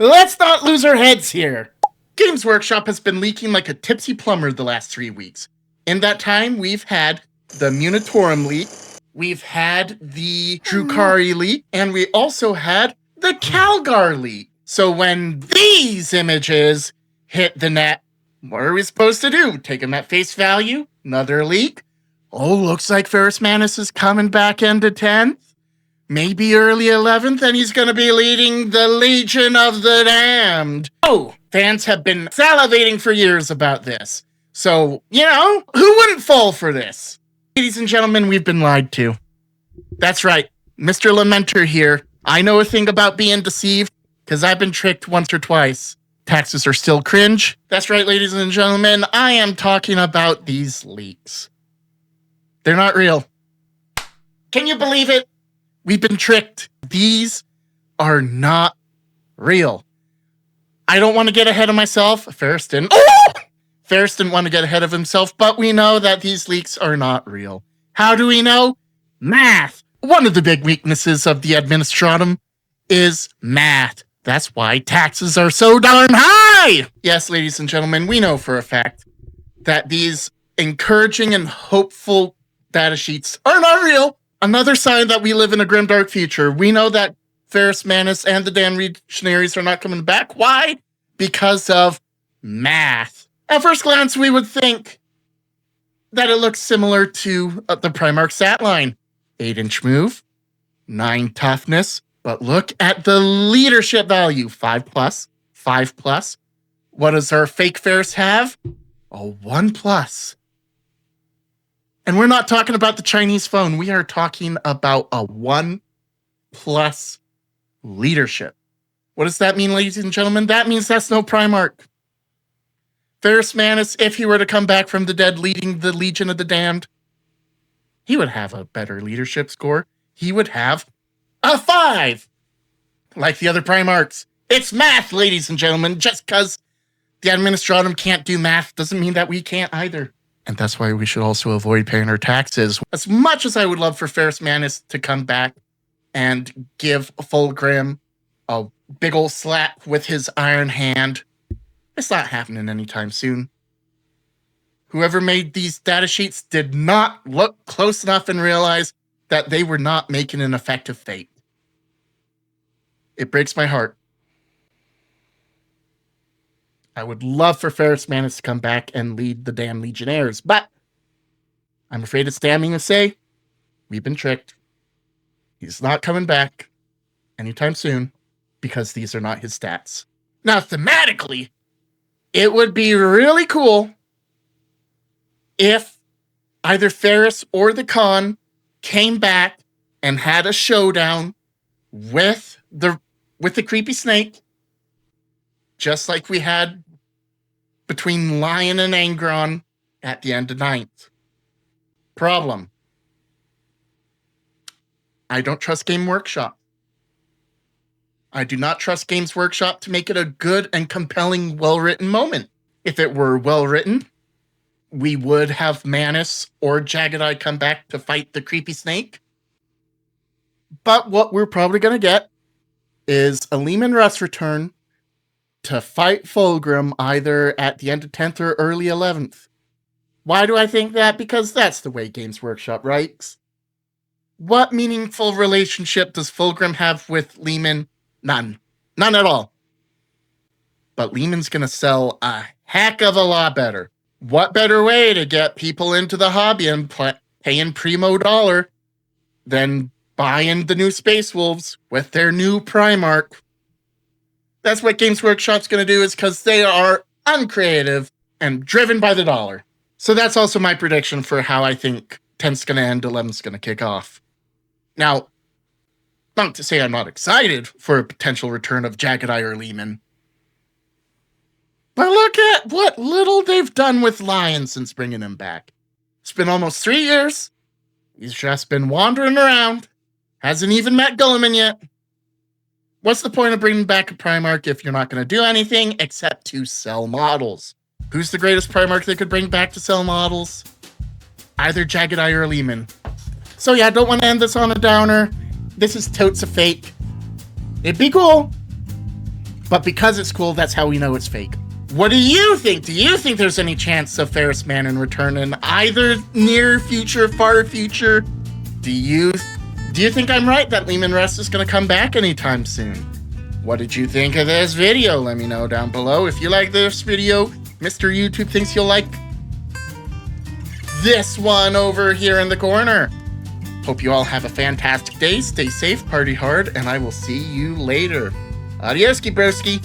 let's not lose our heads here. Games Workshop has been leaking like a tipsy plumber the last 3 weeks. In that time, we've had the Munitorum leak, we've had the Drukari leak, and we also had the Calgar leak. So when these images hit the net, what are we supposed to do? Take them at face value? Another leak? Oh, looks like Ferris Manus is coming back into 10th. Maybe early 11th, and he's going to be leading the Legion of the Damned. Oh, fans have been salivating for years about this. So, who wouldn't fall for this? Ladies and gentlemen, we've been lied to. That's right, Mr. Lamenter here. I know a thing about being deceived, because I've been tricked once or twice. Taxes are still cringe. That's right, ladies and gentlemen, I am talking about these leaks. They're not real. Can you believe it? We've been tricked. These are not real. I don't want to get ahead of myself. Ferris didn't want to get ahead of himself, but we know that these leaks are not real. How do we know? Math. One of the big weaknesses of the administratum is math. That's why taxes are so darn high. Yes, ladies and gentlemen, we know for a fact that these encouraging and hopeful data sheets are not real. Another sign that we live in a grimdark future. We know that Ferris Manus and the damn Legionaries are not coming back. Why? Because of math. At first glance, we would think that it looks similar to the Primarch stat line. 8-inch move, 9 toughness, but look at the leadership value. 5+, 5+. What does our fake Ferris have? A 1+. And we're not talking about the Chinese phone. We are talking about a 1+ leadership. What does that mean, ladies and gentlemen? That means that's no Primarch. Ferris Manus, if he were to come back from the dead leading the Legion of the Damned, he would have a better leadership score. He would have a 5. Like the other Primarchs. It's math, ladies and gentlemen. Just because the administratum can't do math doesn't mean that we can't either. And that's why we should also avoid paying our taxes. As much as I would love for Ferris Manus to come back and give Fulgrim a big old slap with his iron hand, it's not happening anytime soon. Whoever made these data sheets did not look close enough and realize that they were not making an effective fate. It breaks my heart. I would love for Ferris Manus to come back and lead the damn Legionnaires, but I'm afraid it's damning to say we've been tricked. He's not coming back anytime soon because these are not his stats. Now, thematically, it would be really cool if either Ferris or the Khan came back and had a showdown with the creepy snake, just like we had between Lion and Angron at the end of 9th. Problem. I don't trust Game Workshop. I do not trust Games Workshop to make it a good and compelling, well-written moment. If it were well-written, we would have Manus or Jagged Eye come back to fight the creepy snake. But what we're probably going to get is a Leman Russ return to fight Fulgrim either at the end of 10th or early 11th. Why do I think that? Because that's the way Games Workshop writes. What meaningful relationship does Fulgrim have with Leman? None. None at all. But Leman's going to sell a heck of a lot better. What better way to get people into the hobby and paying primo dollar than buying the new Space Wolves with their new Primarch? That's what Games Workshop's going to do, is because they are uncreative and driven by the dollar. So that's also my prediction for how I think 10th's going to end, 11th's going to kick off. Now, not to say I'm not excited for a potential return of Jagged Eye or Leman, but look at what little they've done with Lion since bringing him back. It's been almost 3 years. He's just been wandering around. Hasn't even met Gulliman yet. What's the point of bringing back a Primarch if you're not going to do anything except to sell models? Who's the greatest Primarch they could bring back to sell models? Either Jagged Eye or Leman. So yeah, I don't want to end this on a downer. This is totes a fake. It'd be cool. But because it's cool, that's how we know it's fake. What do you think? Do you think there's any chance of Ferris Manning return in either near future, far future? Do you think I'm right that Lehman Russ is going to come back anytime soon? What did you think of this video? Let me know down below. If you like this video, Mr. YouTube thinks you'll like this one over here in the corner. Hope you all have a fantastic day. Stay safe, party hard, and I will see you later. Adios, broski.